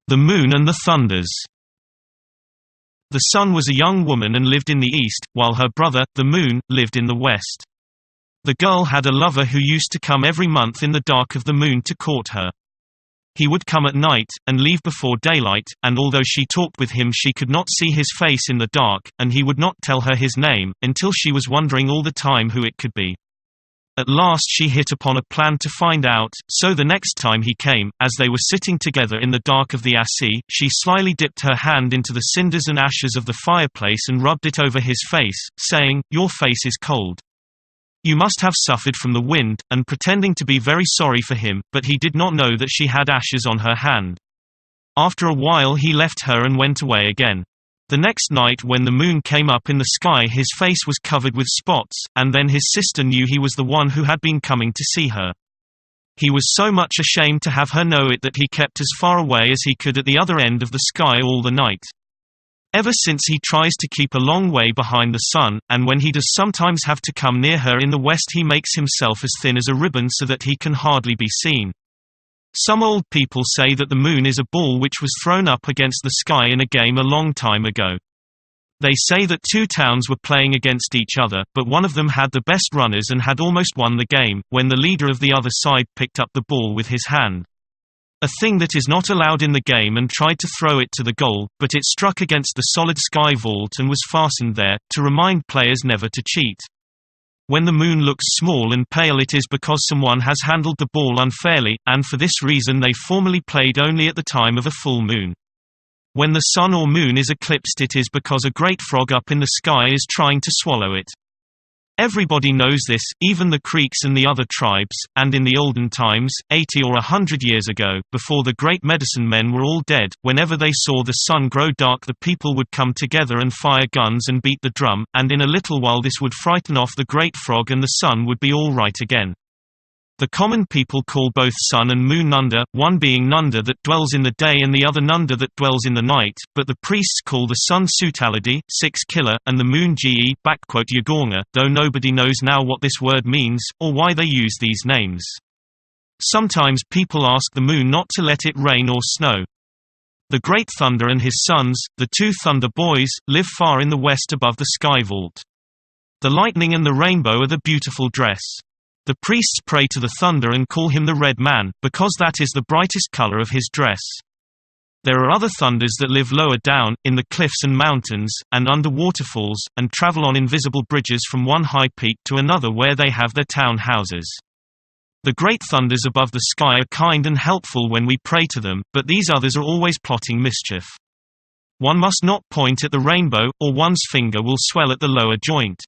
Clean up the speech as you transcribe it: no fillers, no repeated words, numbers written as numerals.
The Moon and the Thunders. The Sun was a young woman and lived in the east, while her brother, the Moon, lived in the west. The girl had a lover who used to come every month in the dark of the moon to court her. He would come at night, and leave before daylight, and although she talked with him she could not see his face in the dark, and he would not tell her his name, until she was wondering all the time who it could be. At last she hit upon a plan to find out, so the next time he came, as they were sitting together in the dark of the assy, she slyly dipped her hand into the cinders and ashes of the fireplace and rubbed it over his face, saying, "Your face is cold. You must have suffered from the wind," and pretending to be very sorry for him, but he did not know that she had ashes on her hand. After a while he left her and went away again. The next night when the moon came up in the sky his face was covered with spots, and then his sister knew he was the one who had been coming to see her. He was so much ashamed to have her know it that he kept as far away as he could at the other end of the sky all the night. Ever since he tries to keep a long way behind the sun, and when he does sometimes have to come near her in the west he makes himself as thin as a ribbon so that he can hardly be seen. Some old people say that the moon is a ball which was thrown up against the sky in a game a long time ago. They say that two towns were playing against each other, but one of them had the best runners and had almost won the game, when the leader of the other side picked up the ball with his hand. A thing that is not allowed in the game, and tried to throw it to the goal, but it struck against the solid sky vault and was fastened there, to remind players never to cheat. When the moon looks small and pale it is because someone has handled the ball unfairly, and for this reason they formerly played only at the time of a full moon. When the sun or moon is eclipsed it is because a great frog up in the sky is trying to swallow it. Everybody knows this, even the Creeks and the other tribes, and in the olden times, 80 or 100 years ago, before the great medicine men were all dead, whenever they saw the sun grow dark the people would come together and fire guns and beat the drum, and in a little while this would frighten off the great frog and the sun would be all right again. The common people call both sun and moon Nunda, one being Nunda that dwells in the day and the other Nunda that dwells in the night, but the priests call the sun Sutaladi, six-killer, and the moon Ge Yagornga, though nobody knows now what this word means, or why they use these names. Sometimes people ask the moon not to let it rain or snow. The great thunder and his sons, the two thunder boys, live far in the west above the sky vault. The lightning and the rainbow are the beautiful dress. The priests pray to the thunder and call him the Red Man, because that is the brightest color of his dress. There are other thunders that live lower down, in the cliffs and mountains, and under waterfalls, and travel on invisible bridges from one high peak to another where they have their town houses. The great thunders above the sky are kind and helpful when we pray to them, but these others are always plotting mischief. One must not point at the rainbow, or one's finger will swell at the lower joint.